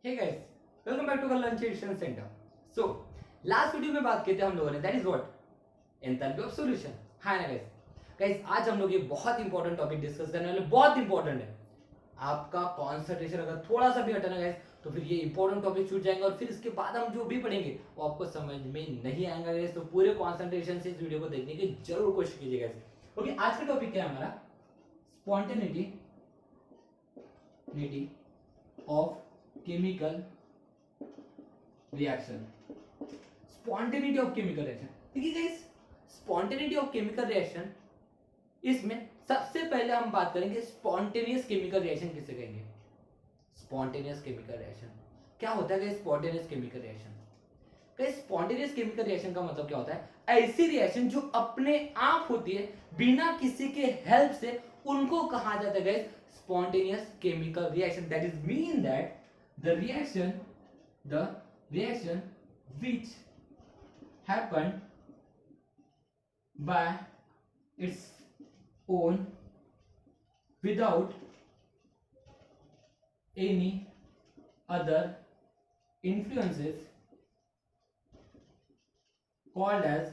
Hey guys, welcome back to lunch edition centre. So last video में बात की थी हम लोगों ने, that is what enthalpy of solution. हां ना गाइस, आज हम लोग एक बहुत इंपॉर्टेंट टॉपिक डिस्कस करने वाले, बहुत इंपॉर्टेंट है। आपका कॉन्सेंट्रेशन अगर थोड़ा सा भी हटा ना गाइस, तो फिर ये इंपॉर्टेंट टॉपिक छूट जाएंगे और फिर इसके बाद हम जो भी पढ़ेंगे वो आपको समझ में नहीं आएगा गाइस। तो पूरे कॉन्सेंट्रेशन से इस वीडियो को देखने की जरूर कोशिश कीजिएगा गाइस। ओके, आज का टॉपिक क्या है हमारा? Spontaneity of chemical reaction. Spontaneity of chemical reaction, देखिए guys, spontaneity of chemical reaction, इसमें सबसे पहले हम बात करेंगे स्पॉन्टेनियस केमिकल रिएक्शन किसे कहेंगे। स्पॉन्टेनियस केमिकल रिएक्शन क्या होता है? Spontaneous chemical reaction, spontaneous chemical reaction का मतलब क्या होता है? ऐसी रिएक्शन जो अपने आप होती है बिना किसी के हेल्प से, उनको कहा जाता है guys spontaneous chemical reaction. That is mean that the reaction which happened by its own without any other influences called as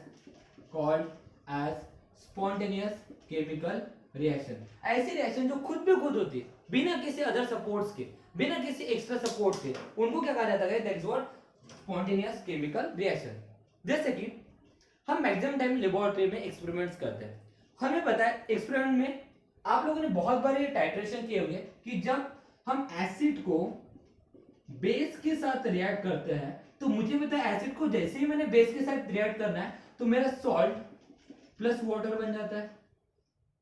spontaneous chemical reaction। ऐसी रिएक्शन जो खुद भी खुद होती है बिना किसी अदर सपोर्ट्स के, बिना किसी एक्स्ट्रा सपोर्ट के, उनको क्या कहा जाता है? That is what spontaneous chemical reaction. जैसे कि हम मैक्सिमम टाइम लेबोरेटरी में एक्सपेरिमेंट्स करते हैं, हमें पता है एक्सपेरिमेंट में आप लोगों ने बहुत बार ये टाइट्रेशन किए होंगे कि जब हम एसिड को बेस के साथ रिएक्ट करते हैं, तो मुझे पता है एसिड को जैसे ही मैंने बेस के साथ रिएक्ट करना है तो मेरा सॉल्ट प्लस वाटर बन जाता है।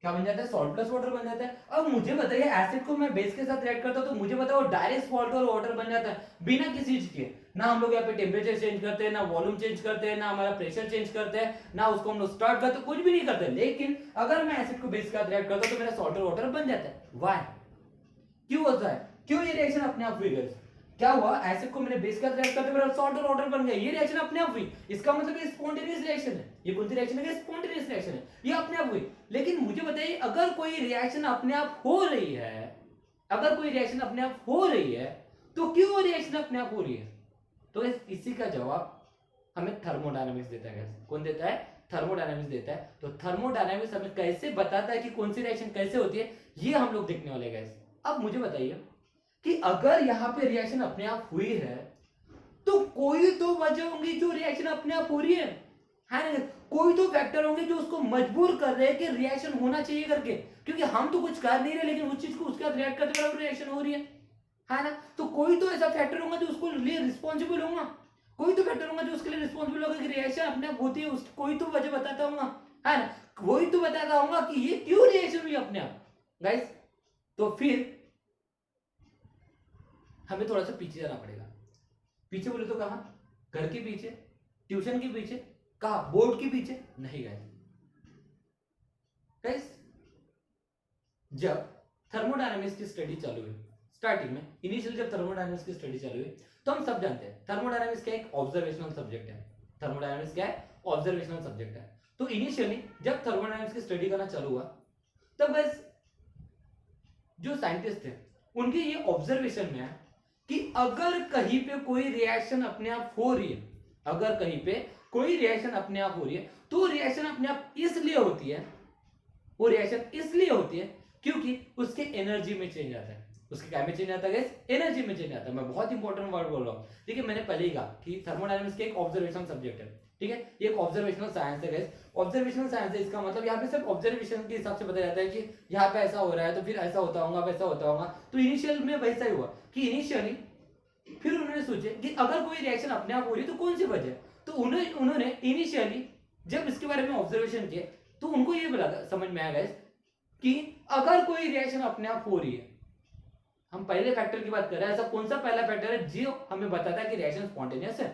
क्या बन जाता है? सॉल्ट प्लस वाटर बन जाता है। अब मुझे बताइए एसिड को मैं बेस के साथ रिएक्ट करता हूं तो मुझे पता है वो डायरेक्ट सॉल्ट और वाटर बन जाता है बिना किसी चीज के। ना हम लोग यहाँ पे टेम्परेचर चेंज करते हैं, ना वॉल्यूम चेंज करते हैं, ना हमारा प्रेशर चेंज करते हैं, ना उसको हम लोग स्टार्ट करते, कुछ भी नहीं करते। लेकिन अगर मैं एसिड को बेस के साथ रिएक्ट करता हूं तो मेरा सॉल्ट और वाटर बन जाता है। व्हाई? क्यों होता है? क्यों ये रिएक्शन अपने आप हुई? क्या हुआ? एसिड को मैंने बेस के साथ रिएक्ट करते मेरा सॉल्ट और वाटर बन गया, ये रिएक्शन अपने आप हुई। इसका मतलब ये स्पॉन्टेनियस रिएक्शन है। ये कौन सी रिएक्शन है? स्पॉन्टेनियस रिएक्शन है, ये अपने आप हुई। लेकिन मुझे बताइए अगर कोई रिएक्शन अपने आप हो रही है, अगर कोई रिएक्शन अपने आप हो रही है, तो क्यों वो रिएक्शन अपने आप हो रही है? तो इसी का जवाब हमें थर्मोडायनामिक्स देता है। कौन देता है? थर्मोडायनामिक्स देता है। तो थर्मोडायनामिक्स हमें कैसे बताता है कि कौन सी रिएक्शन कैसे होती है, ये हम लोग देखने वाले हैं। अब मुझे बताइए कि अगर यहां पे रिएक्शन अपने आप हुई है तो कोई तो वजह होंगी जो रिएक्शन अपने आप हो रही है ना? कोई तो फैक्टर होंगे जो उसको मजबूर कर रहे हैं कि रिएक्शन होना चाहिए करके, क्योंकि हम तो कुछ कर नहीं रहे लेकिन उस चीज को उसके साथ रिएक्ट करते बराबर रिएक्शन हो रही है ना? तो कोई तो ऐसा फैक्टर होगा जो उसको लिए रिस्पॉन्सिबल होगा, कोई तो फैक्टर होगा जो उसके लिए रिस्पॉन्सिबल होगा कि रिएक्शन अपने आप होती है, उस कोई तो वजह बताता होगा, है ना? कोई तो बताता होगा कि ये क्यों रिएक्शन हुई अपने आप गाइस। तो फिर हमें थोड़ा सा पीछे जाना पड़ेगा। पीछे बोले तो कहा? घर के पीछे, ट्यूशन के पीछे, कहा बोर्ड के पीछे? नहीं गाइस, जब थर्मोडायनामिक्स की स्टडी चालू हुई, स्टार्टिंग में इनिशियल जब थर्मोडायनामिक्स की स्टडी चालू हुई, तो हम सब जानते हैं थर्मोडायनामिक्स क्या एक ऑब्जर्वेशनल सब्जेक्ट है। थर्मोडायनामिक्स क्या है? ऑब्जर्वेशनल सब्जेक्ट है। तो इनिशियली जब थर्मोडायनामिक्स की स्टडी करना चालू हुआ, तब गाइस जो साइंटिस्ट थे उनके ये ऑब्जर्वेशन में है कि अगर कहीं पे कोई रिएक्शन अपने आप हो रही है, अगर कहीं पे कोई रिएक्शन अपने आप हो रही है, तो रिएक्शन अपने आप इसलिए होती है, वो रिएक्शन इसलिए होती है क्योंकि उसके एनर्जी में चेंज आता है। उसके क्या में चेंज आता है? एनर्जी में चेंज आता है। मैं बहुत इंपॉर्टेंट वर्ड बोल रहा हूं। ठीक है, मैंने पहले ही कहा कि थर्मोडायनामिक्स एक ऑब्जर्वेशन सब्जेक्ट है। ठीक है, ये एक ऑब्जर्वेशनल साइंस है गाइस। ऑब्जर्वेशनल साइंस है, इसका मतलब यहाँ पे सिर्फ ऑब्जर्वेशन के हिसाब से बताया जाता है कि यहाँ पे ऐसा हो रहा है तो फिर ऐसा होता होगा, वैसा होता होगा। तो इनिशियल में वैसा ही हुआ कि इनिशियली फिर उन्होंने सोचे कि अगर कोई रिएक्शन अपने आप हो रही है तो कौन सी वजह? तो उन्होंने इनिशियली जब इसके बारे में ऑब्जर्वेशन किए तो उनको ये समझ में आया कि अगर कोई रिएक्शन अपने आप हो रही है, हम पहले फैक्टर की बात कर रहे हैं, ऐसा कौन सा पहला फैक्टर है जो हमें बताता है कि रिएक्शन स्पॉन्टेनियस है?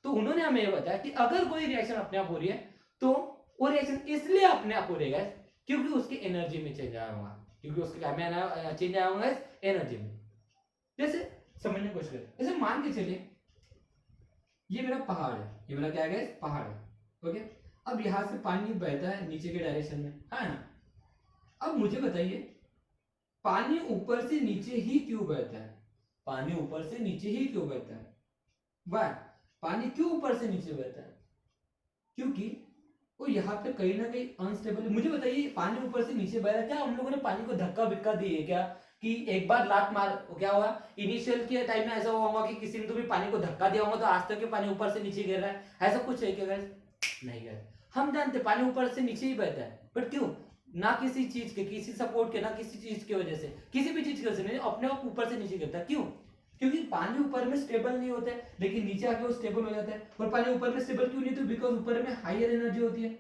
तो उन्होंने हमें यह बताया कि अगर कोई रिएक्शन अपने आप हो रही है तो वो रिएक्शन इसलिए अपने आप हो रही है क्योंकि उसकी एनर्जी में चेंज आया होगा, क्योंकि उसके क्या में चेंज आया होगा? एनर्जी में। जैसे समझने की कोशिश करें, जैसे मान के चलिए ये मेरा पहाड़ है, ये मेरा क्या है? पहाड़ है। ओके, अब यहां से पानी बहता है नीचे के डायरेक्शन में, है ना? अब मुझे बताइए पानी ऊपर से नीचे ही क्यों बहता है? पानी ऊपर से नीचे ही क्यों बहता है? वाह, पानी क्यों ऊपर से नीचे बहता है? क्योंकि वो यहाँ पे कहीं ना कहीं अनस्टेबल है। मुझे बताइए, पानी ऊपर से नीचे बह रहा है, क्या हम लोगों ने पानी को धक्का बिक्का दी है क्या? कि एक बार लात मार, क्या हुआ इनिशियल के टाइम में, ऐसा हुआ होगा कि किसी ने तो भी पानी को धक्का दिया होगा तो आज तक के पानी ऊपर से नीचे गिर रहा है, ऐसा कुछ है क्या गाइस? नहीं गाइस, हम जानते पानी ऊपर से नीचे ही बहता है, बट क्यों? ना किसी चीज के, किसी सपोर्ट के, ना किसी चीज की वजह से, किसी भी चीज की वजह से नहीं, अपने आप ऊपर से नीचे गिरता है। क्यों? क्योंकि पानी ऊपर में स्टेबल नहीं होता है, लेकिन नीचे आके वो स्टेबल हो जाता है। और पानी ऊपर में स्टेबल क्यों नहीं? तो बिकॉज ऊपर में हायर एनर्जी होती है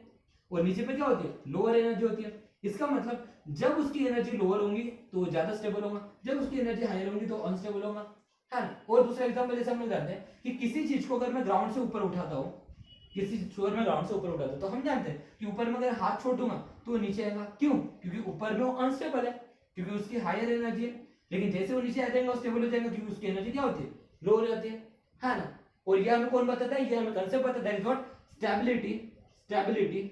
और नीचे पे क्या होती है? लोअर एनर्जी होती है। इसका मतलब जब उसकी एनर्जी लोअर होगी तो ज्यादा स्टेबल होगा, जब उसकी एनर्जी हायर होगी तो अनस्टेबल होगा, है ना? और दूसरा एग्जांपल जैसे हम लोग जानते हैं कि किसी चीज को अगर मैं ग्राउंड से ऊपर उठाता हूँ, किसी छोर में ग्राउंड से ऊपर उठाता हूँ, तो हम जानते हैं कि ऊपर में अगर हाथ छोड़ दूंगा तो वो नीचे आएगा। क्यों? क्योंकि ऊपर में वो अनस्टेबल है, क्योंकि उसकी हायर एनर्जी है। लेकिन जैसे वो नीचे आ जाएगा स्टेबल हो जाएगा, क्योंकि उसकी एनर्जी क्या होती है? लो हो जाती है ना? और ये हमें कौन बताता है? ये हमें कंसेप्ट बताता है, that is what stability. Stability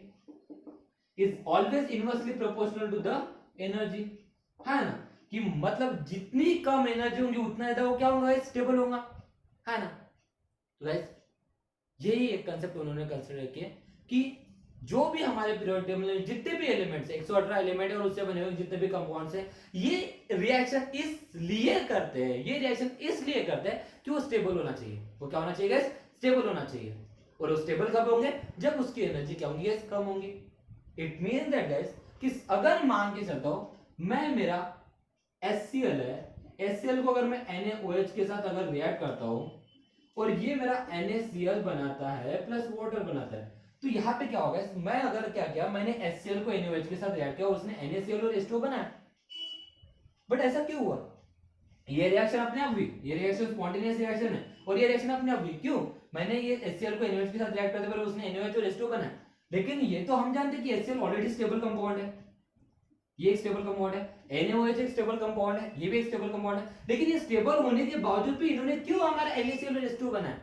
is always inversely proportional to the energy, है ना? कि मतलब जितनी कम एनर्जी होगी उतना ज्यादा वो क्या होगा? स्टेबल होगा, है ना? तो गाइस यही एक कंसेप्ट उन्होंने कंसीडर किया कि जो भी हमारे पीरियोडिक टेबल में जितने भी एलिमेंट्स है, 118 एलिमेंट है और उससे बने हुए जितने भी कंपाउंड्स हैं, ये रिएक्शन इसलिए करते हैं, ये रिएक्शन इसलिए करते हैं कि वो स्टेबल होना चाहिए। वो क्या होना चाहिए गाइस? स्टेबल होना चाहिए। और वो स्टेबल कब होंगे? जब उसकी एनर्जी क्या होंगी गाइस? कम होंगी। इट मीन दैट गाइस कि अगर मान के चलता हूं मैं, मेरा HCl है, HCl को अगर मैं NaOH के साथ अगर रिएक्ट करता हूं और ये मेरा NaCl बनाता है प्लस वाटर बनाता है, तो यहाँ पे क्या होगा? मैं अगर क्या किया, मैंने HCl को NaOH के साथ रिएक्ट किया और उसने NaCl और H2O बनाया, बट ऐसा क्यों हुआ? ये रिएक्शन अपने आप हुई, ये रिएक्शन स्पॉन्टेनियस रिएक्शन है और ये रिएक्शन अपने आप हुई। क्यों? मैंने ये HCl को NaOH के साथ रिएक्ट करते पहले उसने NaOH और H2O बनाया, लेकिन ये तो हम जानते हैं कि HCl ऑलरेडी स्टेबल कंपाउंड है, ये एक स्टेबल कंपाउंड है, NaOH एक स्टेबल कंपाउंड है, ये भी एक स्टेबल कंपाउंड है, लेकिन ये स्टेबल होने के बावजूद भी इन्होंने क्यों हमारा NaCl और H2O बनाया?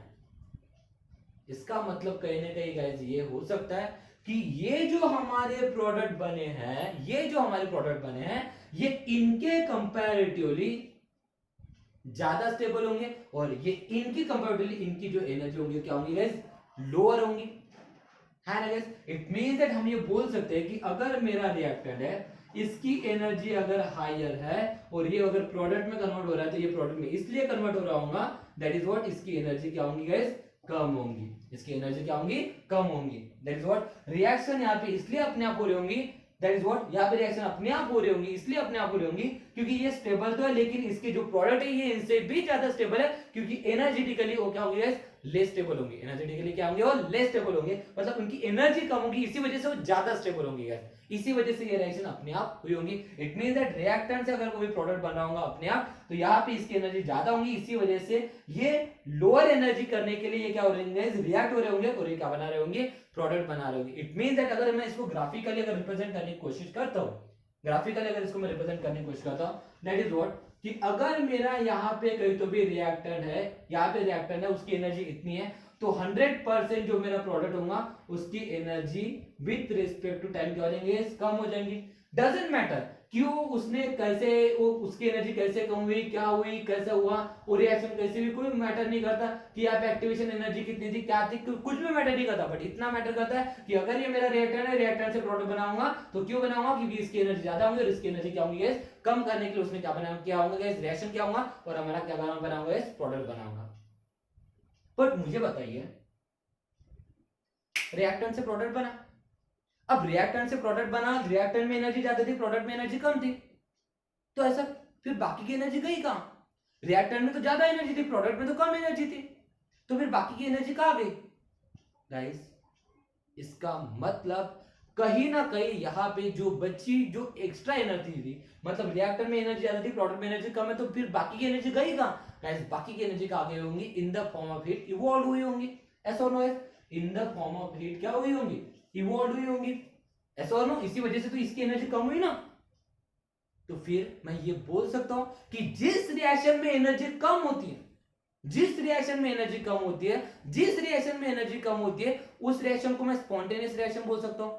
इसका मतलब कहीं ना कहीं गाइस ये हो सकता है कि ये जो हमारे प्रोडक्ट बने हैं, ये जो हमारे प्रोडक्ट बने हैं, ये इनके कंपैरेटिवली ज्यादा स्टेबल होंगे और ये इनकी कंपैरेटिवली इनकी जो एनर्जी होंगी क्या होंगी गाइस? लोअर होंगी, है ना गाइस? इट मींस दैट हम ये बोल सकते हैं कि अगर मेरा रिएक्टेंट है, इसकी एनर्जी अगर हायर है और ये अगर प्रोडक्ट में कन्वर्ट हो रहा है, तो ये प्रोडक्ट में इसलिए कन्वर्ट हो रहा होगा, दैट इज व्हाट, इसकी एनर्जी क्या होंगी गाइस? कम होंगी। इसकी एनर्जी क्या होंगी? कम होंगी। दैट इज व्हाट रिएक्शन यहाँ पे इसलिए अपने आप हो रही होंगी, दैट इज व्हाट यहाँ पे रिएक्शन अपने आप हो रही होंगी, इसलिए अपने आप हो रही होंगी क्योंकि ये स्टेबल तो है, लेकिन इसके जो प्रोडक्ट है ये इनसे भी ज्यादा स्टेबल है, क्योंकि एनर्जेटिकली वो क्या होंगे गाइस? लेस स्टेबल होंगे। एनर्जेटिकली क्या होंगे? वो लेस स्टेबल होंगे, मतलब उनकी एनर्जी कम होगी, इसी वजह से वो ज्यादा स्टेबल होंगे गाइस, इसी वजह से ये रिएक्शन अपने आप हुई होंगी। इट मींस दैट रिएक्टेंट से अगर कोई प्रोडक्ट बन रहा होगा अपने आप, तो यहाँ पे इसकी एनर्जी ज्यादा होंगी, इसी वजह से ये लोअर एनर्जी करने के लिए ये क्या हो रहे होंगे? रिएक्ट हो रहे होंगे और ये क्या बना रहे होंगे? प्रोडक्ट बना रहे होंगे। इट मींस दैट अगर मैं इसको ग्राफिकली अगर रिप्रेजेंट करने की कोशिश करता हूँ, ग्राफिकली अगर इसको मैं रिप्रेजेंट करने की कोशिश करता हूँ, दैट इज व्हाट कि अगर मेरा यहाँ पे कहीं तो भी रिएक्टेंट है, यहाँ पे रिएक्टेंट है, उसकी एनर्जी इतनी है, तो 100% जो मेरा प्रोडक्ट होगा उसकी energy with respect to time क्या हो जाएंगे? कम हो जाएंगी। डजंट मैटर क्यों, उसने कैसे, वो उसकी एनर्जी कैसे कम हुई, क्या हुई, कैसे हुआ, वो रिएक्शन कैसे भी, कोई मैटर नहीं करता कि यहाँ पे एक्टिवेशन एनर्जी कितनी थी, क्या थी, कुछ भी मैटर नहीं करता। बट इतना मैटर करता है कि अगर ये मेरा रिएक्टेंट है, रिएक्टेंट से प्रोडक्ट बनाऊंगा, तो क्यों बनाऊंगा? क्योंकि इसकी एनर्जी ज्यादा होगी और इसकी एनर्जी क्या होगी गाइस? कम करने के लिए उसने क्या बनाया, क्या होगा गाइस? रिएक्शन क्या होगा और हमारा क्या बनाऊंगा गाइस? प्रोडक्ट बनाऊंगा। बट मुझे बताइए, रिएक्टेंट से प्रोडक्ट बना, अब रिएक्टेंट से प्रोडक्ट बना, रिएक्टेंट में एनर्जी ज्यादा थी, प्रोडक्ट में एनर्जी कम थी, तो ऐसा फिर बाकी की एनर्जी गई कहां? रिएक्टेंट में तो ज्यादा एनर्जी थी, प्रोडक्ट में तो कम एनर्जी थी, तो फिर बाकी की एनर्जी कहां गई गाइस? इसका मतलब कहीं ना कहीं यहाँ पे जो बची, जो एक्स्ट्रा एनर्जी थी, मतलब रिएक्टर में एनर्जी ज्यादा थी, प्रोडक्ट में एनर्जी कम है, तो फिर बाकी की एनर्जी गई कहां गाइस? बाकी की एनर्जी कहां गई होंगी? In the form of heat evolve हुई होंगी। ऐसा और नो है, in the form of heat क्या हुई होंगी? इवॉल्व हुई होंगी। ऐसा और नो, इसी वजह से तो इसकी एनर्जी कम हुई ना। तो फिर मैं ये बोल सकता हूं कि जिस रिएक्शन में एनर्जी कम होती है, जिस रिएक्शन में एनर्जी कम होती है, जिस रिएक्शन में एनर्जी कम होती है, उस रिएक्शन को मैं स्पॉन्टेनियस रिएक्शन बोल सकता हूं।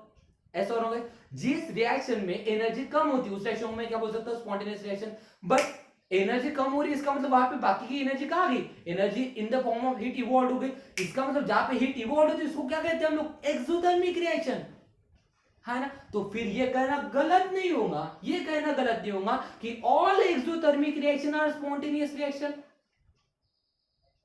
ऐसा होगा, जिस रिएक्शन में एनर्जी कम होती है उस रिएक्शन को मैं क्या बोल सकता हूं? Spontaneous reaction. बट एनर्जी कम हो रही है, इसका मतलब वहां पे बाकी की एनर्जी कहाँ गई, energy in the form of heat evolve हो गई। इसका मतलब जहां पे हीट इवॉल्व होती है इसको क्या कहते हैं हम लोग, एक्सोथर्मिक रिएक्शन, है ना। तो फिर ये कहना गलत नहीं होगा, ये कहना गलत नहीं होगा कि all exothermic reaction are spontaneous reaction.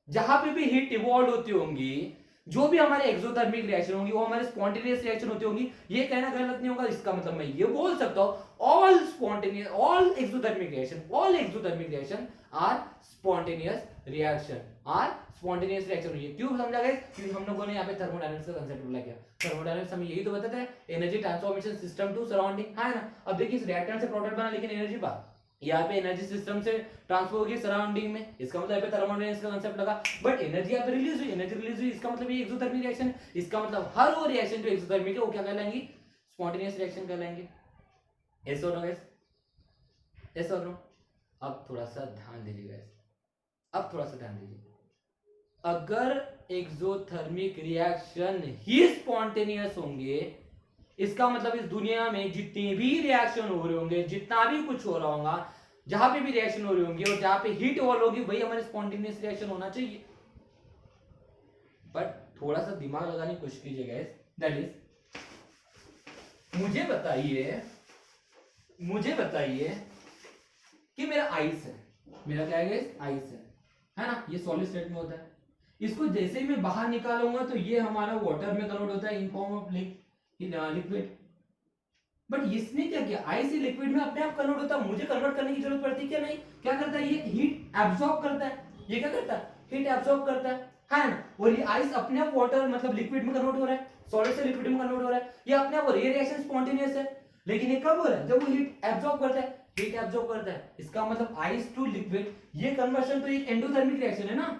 जहां पे भी हीट इवॉल्व होती होंगी, जो भी हमारे एक्सोथर्मिक रिएक्शन होंगी वो हमारे स्पॉन्टेनियस रिएक्शन होती होंगी, ये कहना गलत नहीं होगा। इसका मतलब मैं ये बोल सकता हूं all spontaneous, all exothermic reaction are spontaneous reaction, are spontaneous reaction. ये क्यों समझा गया, क्योंकि हम लोगों ने यहाँ पे थर्मोडायनामिक्स का कांसेप्ट बोला क्या, थर्मोडायनामिक्स हमें यही तो बताता है, energy transformation system to surrounding, है ना। अब देखिए इस रिएक्टेंट से प्रोडक्ट बना लेकिन एनर्जी बाहर, यहाँ पे एनर्जी सिस्टम से ट्रांसफर होगी सराउंडिंग में, इसका मतलब यहाँ पे थर्मोडायनामिक्स का कांसेप्ट लगा। बट एनर्जी यहाँ पे रिलीज हुई, एनर्जी रिलीज हुई, इसका मतलब ये एक्सोथर्मिक रिएक्शन है। इसका मतलब हर वो रिएक्शन जो एक्सोथर्मिक है वो क्या कहलाएंगी, स्पॉन्टेनियस रिएक्शन कहलाएंगे। ऐसा हो ना, ऐसा हो। अब थोड़ा सा ध्यान दीजिएगा, अब थोड़ा सा ध्यान दीजिए, अगर एक्सोथर्मिक रिएक्शन ही स्पॉन्टेनियस होंगे, इसका मतलब इस दुनिया में जितने भी रिएक्शन हो रहे होंगे, जितना भी कुछ हो रहा होगा, जहां पे भी रिएक्शन हो रही होंगी और जहां पे हीट इवॉल्व होगी, वही हमारे स्पॉन्टेनियस रिएक्शन होना चाहिए। बट थोड़ा सा दिमाग लगाने की कोशिश कीजिए गाइस, दैट इज मुझे बताइए कि मेरा आइस है, मेरा क्या है, आइस है ना, ये सॉलिड स्टेट में होता है। इसको जैसे ही मैं बाहर निकालूंगा तो ये हमारा वाटर में कन्वर्ट होता है in form of liquid. But इसने क्या किया, आइस ही लिक्विड में अपने आप कन्वर्ट होता है, मुझे कन्वर्ट करने की जरूरत पड़ती क्या, नहीं। क्या करता है, ये हीट एब्जॉर्ब करता है, ये क्या करता है, हीट एब्जॉर्ब करता है ना। और ये आइस अपने आप वाटर मतलब लिक्विड में कन्वर्ट हो रहा है, सॉलिड से लिक्विड में कन्वर्ट हो रहा है, ये अपने आप ये रिएक्शन स्पॉन्टेनियस है। लेकिन ये कब हो रहा है, जब वो हीट एब्जॉर्ब करता है, हीट एब्जॉर्ब करता है, इसका मतलब आइस टू लिक्विड, ये कन्वर्शन तो एक एंडोथर्मिक रिएक्शन है ना,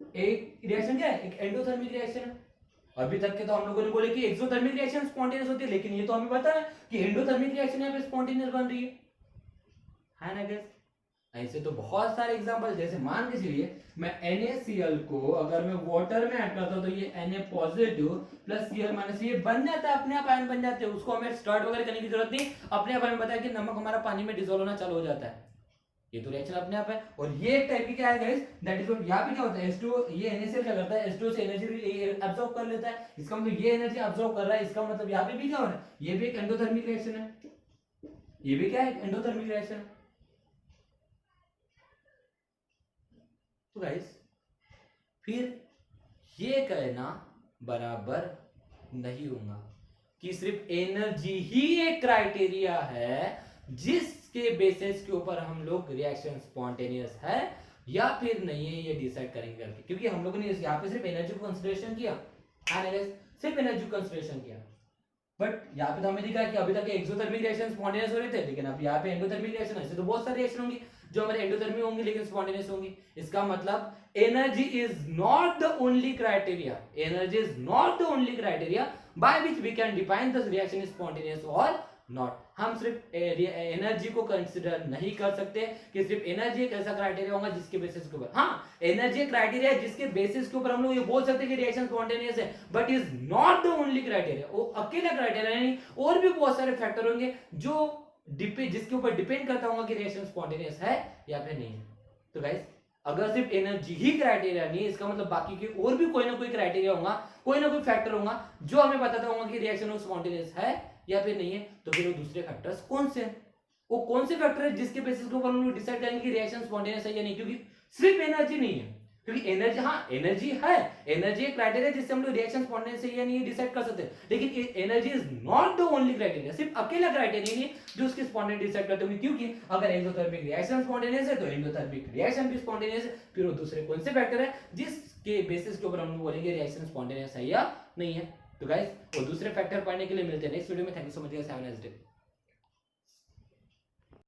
एक रिएक्शन क्या है, एक एंडोथर्मिक रिएक्शन है। अभी तक के तो हम लोगों ने बोले कि एक्सोथर्मिक रिएक्शन स्पॉन्टेनियस होती है, लेकिन ये तो हमें पता है कि एंडोथर्मिक रिएक्शन यहाँ पे स्पॉन्टेनियस बन रही है ना गाइस। ऐसे तो बहुत सारे एग्जांपल, जैसे मान के चलिए मैं NaCl को अगर मैं वाटर में ऐड करता हूं तो ये Na positive plus Cl minus, ये बन जाता है, अपने आप आयन बन जाते हैं, उसको हमें स्टार्ट वगैरह करने की जरूरत नहीं, अपने आप हमें पता है कि नमक हमारा पानी में डिसॉल्व होना चालू हो जाता है, ये तो रिएक्शन अपने आप है। और ये एक टाइप की क्या है गाइस, दैट इज व्हाट, यहाँ पे क्या होता है, H2, ये NaCl क्या करता है, H2 से एनर्जी अब्सॉर्ब कर लेता है, इसका मतलब ये एनर्जी अब्सॉर्ब कर रहा है, इसका मतलब यहाँ पे भी क्या हो रहा है, ये भी एक एंडोथर्मिक रिएक्शन है, ये भी क्या है, एंडोथर्मिक रिएक्शन है। तो गाइस फिर ये कहना बराबर नहीं होगा कि सिर्फ एनर्जी ही एक क्राइटेरिया है जिसके बेसिस के ऊपर हम लोग रिएक्शन स्पॉन्टेनियस है या फिर नहीं है ये डिसाइड करेंगे करके, क्योंकि हम लोगों ने यहाँ पे सिर्फ एनर्जी को कंसिडरेशन किया, सिर्फ एनर्जी को कंसिडरेशन किया। बट यहाँ पे तो हमें दिखा कि अभी तक एक्सोथर्मिक रिएक्शन स्पॉन्टेनियस हो रहे थे, लेकिन अब यहाँ पे एंडोथर्मिक रिएक्शन, ऐसे तो बहुत सारे रिएक्शन होंगी जो हमारे एंडोथर्मिक होंगी लेकिन स्पॉन्टेनियस होंगी। इसका मतलब energy is not the only criteria, energy is not the only criteria by which we can define the reaction is spontaneous और नॉट। हम सिर्फ एनर्जी को कंसिडर नहीं कर सकते कि सिर्फ एनर्जी एक ऐसा क्राइटेरिया होगा जिसके बेसिस के ऊपर, हाँ एनर्जी क्राइटेरिया है जिसके बेसिस के ऊपर हम लोग ये बोल सकते हैं कि रिएक्शन स्पॉन्टेनियस है, but is not the only criteria. वो अकेला क्राइटेरिया नहीं, और भी बहुत सारे फैक्टर होंगे जो जिसके ऊपर डिपेंड करता होगा कि रिएक्शन स्पॉन्टेनियस है या फिर नहीं है। तो गाइस अगर सिर्फ एनर्जी ही क्राइटेरिया नहीं, इसका मतलब बाकी के और भी कोई ना कोई क्राइटेरिया होगा, कोई ना कोई फैक्टर होगा जो हमें बताता होगा कि रिएक्शन स्पॉन्टेनियस है या फिर नहीं है। तो फिर वो दूसरे फैक्टर्स कौन से हैं, वो कौन से फैक्टर है जिसके बेसिस के ऊपर हम लोग डिसाइड करेंगे कि रिएक्शन स्पॉन्टेनियस है या नहीं, क्योंकि सिर्फ एनर्जी नहीं है, क्योंकि एनर्जी, हाँ एनर्जी है, एनर्जी एक क्राइटेरिया जिससे हम लोग रिएक्शन स्पॉन्टेनियस है या नहीं डिसाइड कर सकते हैं, लेकिन energy is not the only criteria, सिर्फ अकेला क्राइटेरिया नहीं जो उसकी स्पॉन्टेनियस डिसाइड करते होंगे, क्योंकि अगर एक्सोथर्मिक रिएक्शन स्पॉन्टेनियस है तो एंडोथर्मिक रिएक्शन भी स्पॉन्टेनियस है। फिर वो दूसरे कौन से फैक्टर है जिसके बेसिस के ऊपर हम लोग बोलेंगे रिएक्शन स्पॉन्टेनियस है या नहीं है। तो गाइस वो दूसरे फैक्टर पढ़ने के लिए मिलते हैं नेक्स्ट वीडियो में। Thank you so much guys, have a nice day.